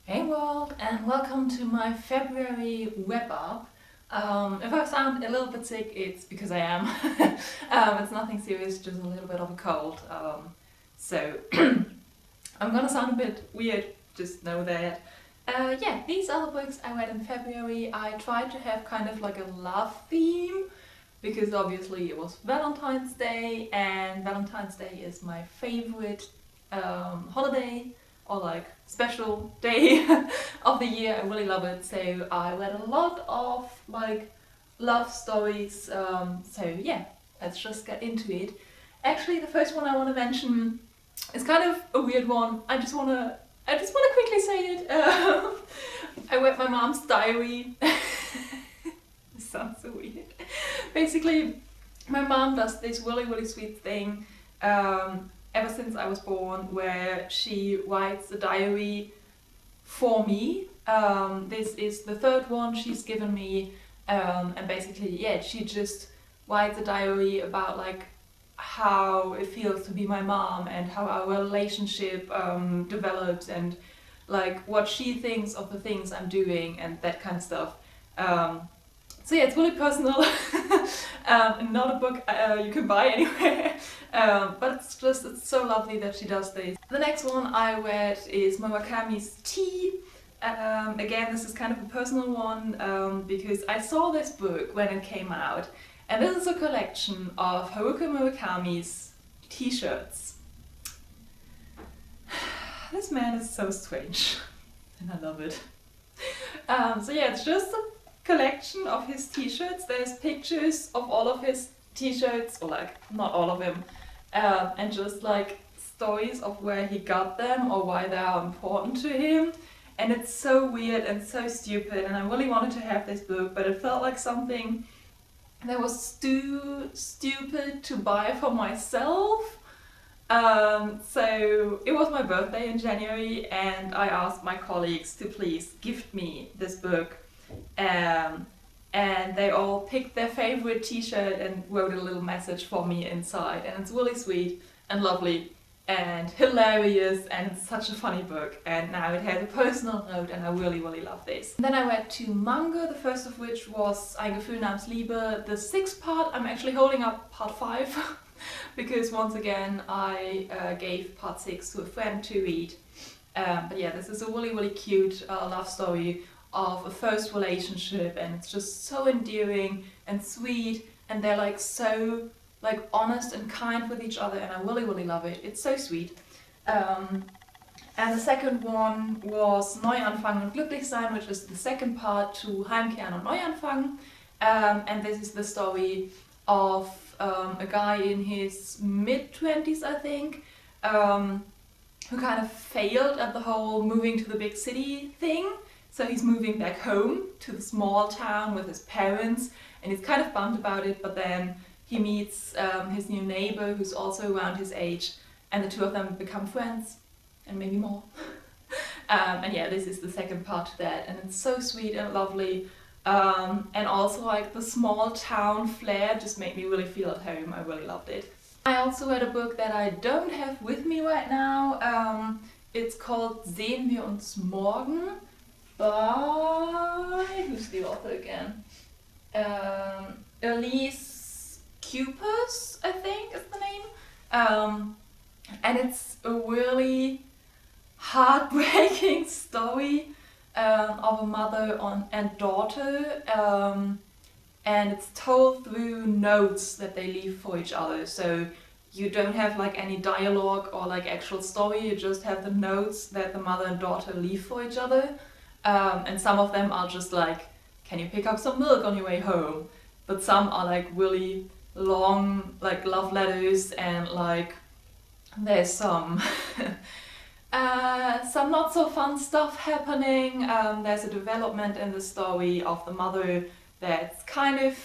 Hey world, and welcome to my February web up. If I sound a little bit sick, it's because I am. It's nothing serious, just a little bit of a cold. So I'm gonna sound a bit weird, just know that. Yeah, these are the books I read in February. I tried to have kind of like a love theme because obviously it was Valentine's Day, and Valentine's Day is my favorite holiday or like special day of the year. I really love it. So I read a lot of like love stories. So yeah, let's just get into it. Actually, the first one I want to mention is kind of a weird one. I just wanna quickly say it. I read my mom's diary. This sounds so weird. Basically, my mom does this really sweet thing ever since I was born, where she writes a diary for me. This is the third one she's given me, and basically, yeah, she just writes a diary about like how it feels to be my mom and how our relationship develops and like what she thinks of the things I'm doing and that kind of stuff. So yeah, it's really personal. Not a book you can buy anywhere, but it's so lovely that she does this. The next one I read is Murakami's Tea. Again, this is kind of a personal one because I saw this book when it came out, and this is a collection of Haruki Murakami's t-shirts. This man is so strange, and I love it. So yeah, it's just a collection of his t-shirts. There's pictures of all of his t-shirts, or like not all of them, and just like stories of where he got them or why they are important to him. And it's so weird and so stupid, and I really wanted to have this book, but it felt like something that was too stupid to buy for myself. So it was my birthday in January, and I asked my colleagues to please gift me this book. And they all picked their favorite t-shirt and wrote a little message for me inside, and it's really sweet and lovely and hilarious, and it's such a funny book, and now it has a personal note, and I really love this. And then I read two manga, the first of which was Gefühl, Namens, Liebe, the sixth part. I'm actually holding up part 5 because once again I gave part 6 to a friend to read. But yeah, this is a really cute love story of a first relationship, and it's just so endearing and sweet, and they're like so like honest and kind with each other, and I really love it. It's so sweet. And the second one was Neu Anfangen&Glücklich Sein, which is the second part to Heimkehren und Neu Anfangen. And this is the story of a guy in his mid-20s, I think, who kind of failed at the whole moving to the big city thing. So he's moving back home to the small town with his parents, and he's kind of bummed about it, but then he meets his new neighbor who's also around his age, and the two of them become friends, and maybe more. And yeah, this is the second part to that, and it's so sweet and lovely. And also like the small town flair just made me really feel at home. I really loved it. I also read a book that I don't have with me right now. It's called Sehen, Morgen by, who's the author again? Elise Kuipers, I think is the name. And it's a really heartbreaking story of a mother and daughter, and it's told through notes that they leave for each other. So you don't have like any dialogue or like actual story, you just have the notes that the mother and daughter leave for each other. And some of them are just like, can you pick up some milk on your way home? But some are like really long like love letters, and like there's some not so fun stuff happening. There's a development in the story of the mother that's kind of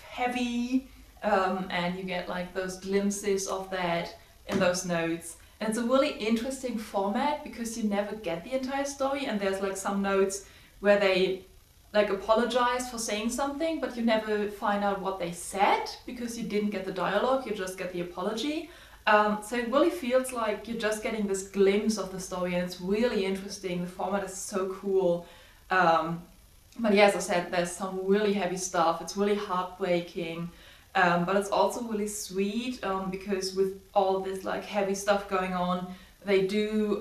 heavy, and you get like those glimpses of that in those notes. And it's a really interesting format because you never get the entire story, and there's like some notes where they like apologize for saying something, but you never find out what they said because you didn't get the dialogue, you just get the apology. So it really feels like you're just getting this glimpse of the story, and it's really interesting. The format is so cool. But yeah, as I said, there's some really heavy stuff. It's really heartbreaking, but it's also really sweet, because with all this like heavy stuff going on, they do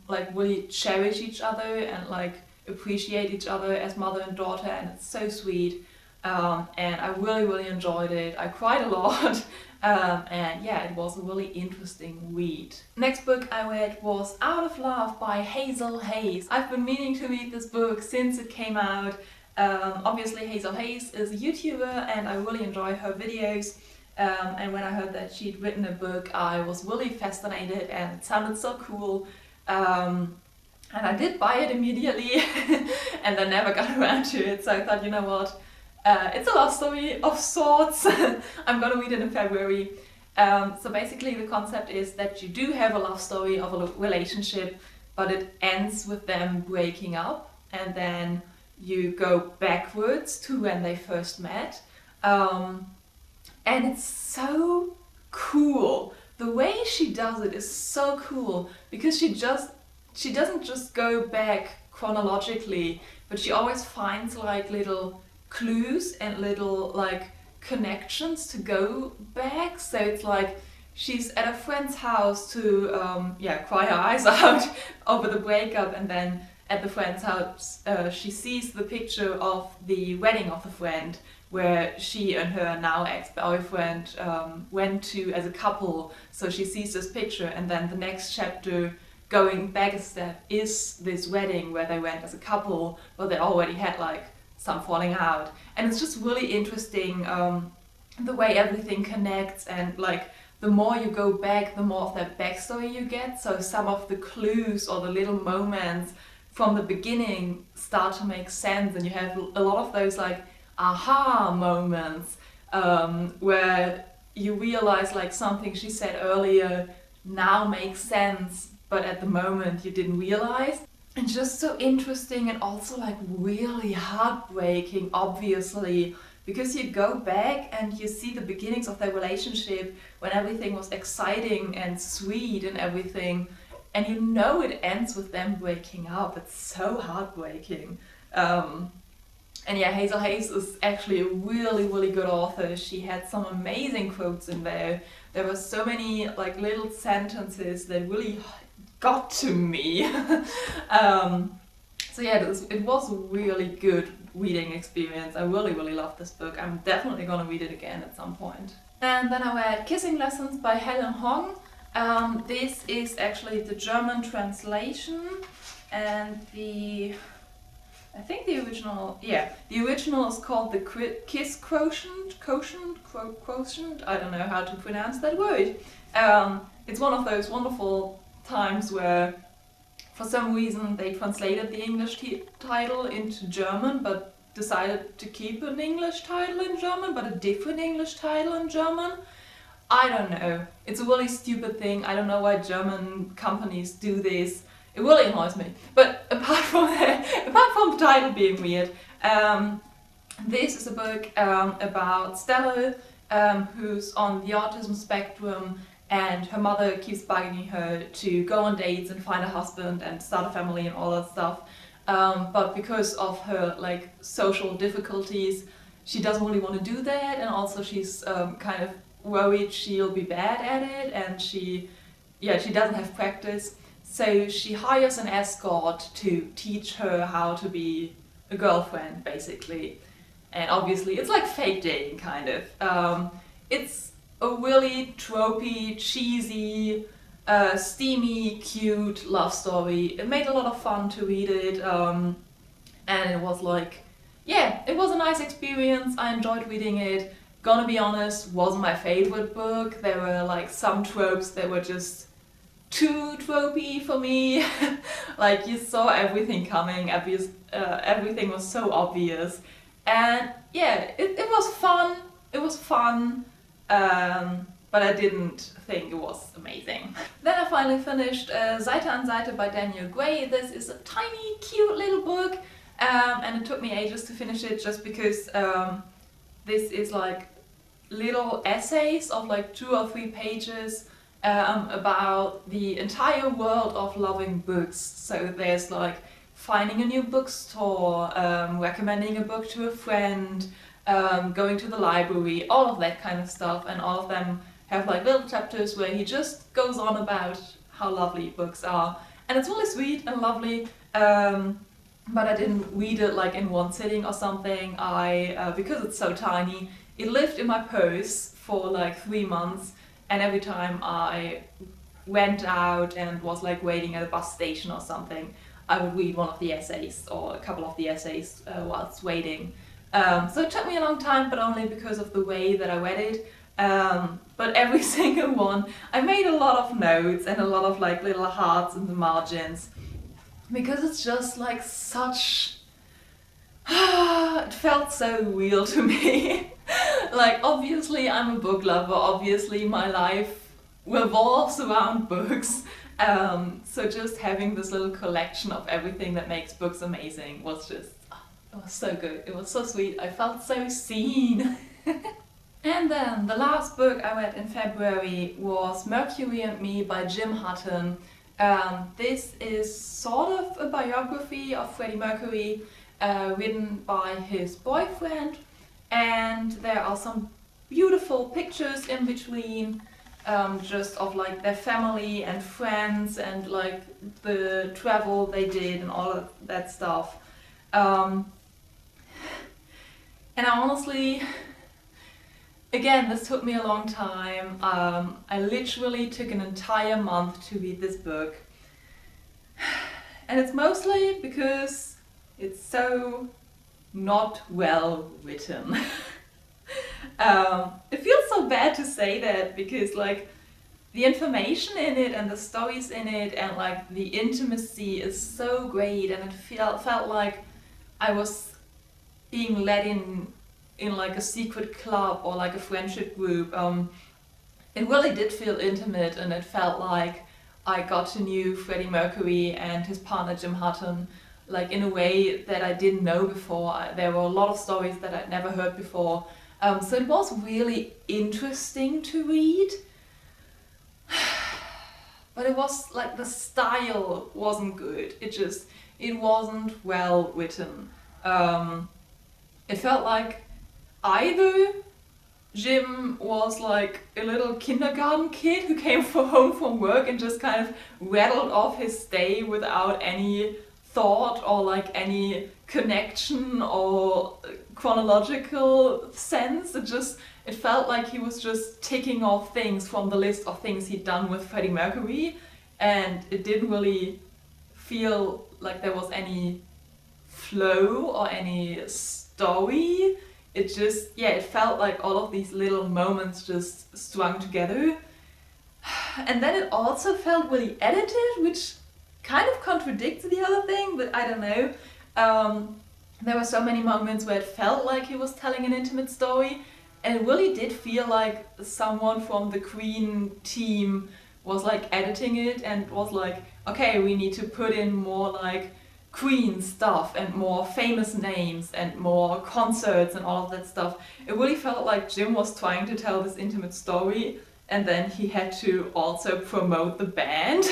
like really cherish each other and like appreciate each other as mother and daughter, and it's so sweet. And I really enjoyed it. I cried a lot. And yeah, it was a really interesting read. Next book I read was Out of Love by Hazel Hayes. I've been meaning to read this book since it came out. Obviously Hazel Hayes is a YouTuber and I really enjoy her videos. And when I heard that she'd written a book, I was really fascinated and it sounded so cool. And I did buy it immediately and then never got around to it, so I thought, you know what? It's a love story of sorts. I'm gonna read it in February. So basically the concept is that you do have a love story of a relationship, but it ends with them breaking up, and then you go backwards to when they first met. And it's so cool. The way she does it is so cool, because she doesn't just go back chronologically, but she always finds like little clues and little like connections to go back. So it's like she's at a friend's house to cry her eyes out over the breakup, and then at the friend's house she sees the picture of the wedding of the friend where she and her now ex-boyfriend went to as a couple. So she sees this picture, and then the next chapter going back a step is this wedding where they went as a couple, but they already had like some falling out. And it's just really interesting the way everything connects, and like the more you go back, the more of that backstory you get. So some of the clues or the little moments from the beginning start to make sense, and you have a lot of those like aha moments where you realize like something she said earlier now makes sense, but at the moment you didn't realize. And just so interesting, and also like really heartbreaking, obviously, because you go back and you see the beginnings of their relationship when everything was exciting and sweet and everything, and you know it ends with them breaking up. It's so heartbreaking. And yeah, Hazel Hayes is actually a really good author. She had some amazing quotes in there. There were so many like little sentences that really got to me. So yeah, it was a really good reading experience. I really loved this book. I'm definitely gonna read it again at some point. And then I read Kissing Lessons by Helen Hoang. This is actually the German translation, and I think the original is called the Kiss Quotient, I don't know how to pronounce that word. It's one of those wonderful times where for some reason they translated the English title into German, but decided to keep an English title in German, but a different English title in German. I don't know. It's a really stupid thing. I don't know why German companies do this. It really annoys me. But apart from the title being weird, this is a book about Stella, who's on the autism spectrum, and her mother keeps bugging her to go on dates and find a husband and start a family and all that stuff. But because of her like social difficulties, she doesn't really want to do that, and also she's kind of worried she'll be bad at it, and she doesn't have practice. So she hires an escort to teach her how to be a girlfriend, basically. And obviously it's like fake dating, kind of. It's a really tropey, cheesy, steamy, cute love story. It made a lot of fun to read it, and it was like, yeah, it was a nice experience. I enjoyed reading it. Gonna be honest, wasn't my favorite book. There were like some tropes that were just too tropey for me. Like you saw everything coming, everything was so obvious. And yeah, it was fun. It was fun. But I didn't think it was amazing. Then I finally finished Seite by Daniel Gray. This is a tiny, cute little book, and it took me ages to finish it just because this is like little essays of like 2 or 3 pages, about the entire world of loving books. So there's like finding a new bookstore, recommending a book to a friend, going to the library, all of that kind of stuff, and all of them have like little chapters where he just goes on about how lovely books are. And it's really sweet and lovely, but I didn't read it like in one sitting or something. Because it's so tiny, it lived in my purse for like 3 months, and every time I went out and was like waiting at a bus station or something, I would read one of the essays or a couple of the essays whilst waiting. So it took me a long time, but only because of the way that I read it. But every single one, I made a lot of notes and a lot of like little hearts in the margins, because it's just like such... it felt so real to me. Like, obviously I'm a book lover, obviously my life revolves around books. So just having this little collection of everything that makes books amazing was just, it was so good. It was so sweet. I felt so seen. And then the last book I read in February was Mercury and Me by Hutton. This is sort of a biography of Freddie Mercury, written by his boyfriend, and there are some beautiful pictures in between, just of like their family and friends and like the travel they did and all of that stuff. And I honestly, again, this took me a long time. I literally took an entire month to read this book, and it's mostly because it's so not well written. It feels so bad to say that, because like the information in it and the stories in it and like the intimacy is so great, and it felt like I was being let in like a secret club or like a friendship group. It really did feel intimate, and it felt like I got to know Freddie Mercury and his partner Jim Hutton like in a way that I didn't know before. There were a lot of stories that I'd never heard before. So it was really interesting to read. But it was like the style wasn't good. It wasn't well written. It felt like either Jim was like a little kindergarten kid who came home from work and just kind of rattled off his day without any thought or like any connection or chronological sense. It felt like he was just ticking off things from the list of things he'd done with Freddie Mercury, and it didn't really feel like there was any flow or any story. It felt like all of these little moments just strung together. And then it also felt really edited, which kind of contradicts the other thing, but I don't know. There were so many moments where it felt like he was telling an intimate story, and it really did feel like someone from the Queen team was like editing it and was like, okay, we need to put in more like Queen stuff and more famous names and more concerts and all of that stuff. It really felt like Jim was trying to tell this intimate story, and then he had to also promote the band.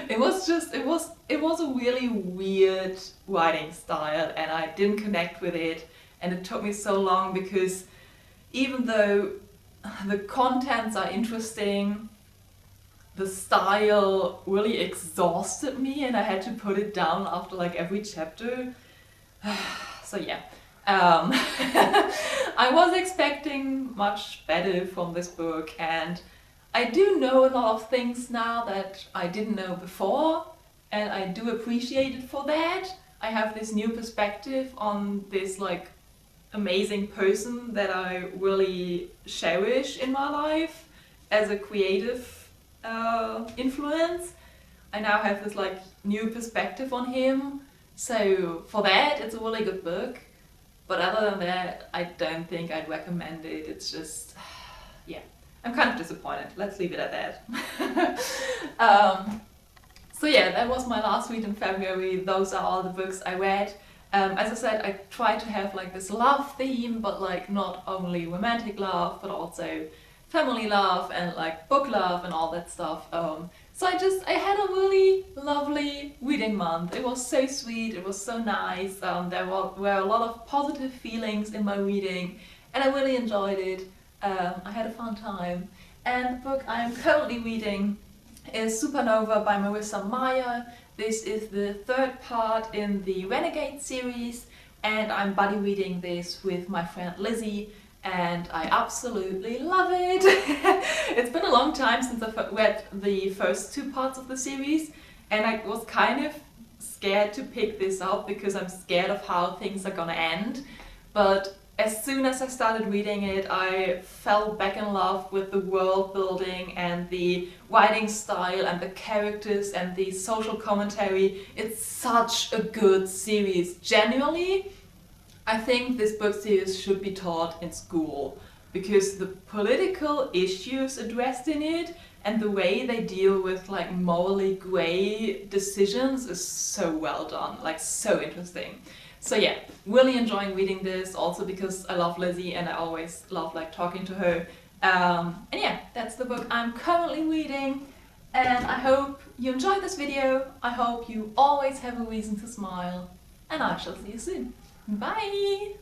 It was a really weird writing style, and I didn't connect with it, and it took me so long, because even though the contents are interesting, the style really exhausted me, and I had to put it down after like every chapter. So yeah, I was expecting much better from this book, and I do know a lot of things now that I didn't know before, and I do appreciate it for that. I have this new perspective on this like amazing person that I really cherish in my life as a creative influence. I now have this like new perspective on him, so for that it's a really good book. But other than that, I don't think I'd recommend it. It's just, yeah, I'm kind of disappointed. Let's leave it at that. So yeah, that was my last read in February. Those are all the books I read. As I said, I try to have like this love theme, but like not only romantic love, but also family love and like book love and all that stuff. So I had a really lovely reading month. It was so sweet, it was so nice. There were a lot of positive feelings in my reading and I really enjoyed it. I had a fun time. And the book I'm currently reading is Supernove by Meyer. This is the third part in the Renegade series and I'm buddy reading this with my friend Lizzie and I absolutely love it. It's been a long time since I've read the first two parts of the series and I was kind of scared to pick this up because I'm scared of how things are gonna end. But as soon as I started reading it, I fell back in love with the world building and the writing style and the characters and the social commentary. It's such a good series. Genuinely, I think this book series should be taught in school because the political issues addressed in it and the way they deal with like morally grey decisions is so well done, like so interesting. So yeah, really enjoying reading this, also because I love Lizzie and I always love like talking to her. And yeah, that's the book I'm currently reading and I hope you enjoyed this video. I hope you always have a reason to smile and I shall see you soon. Bye!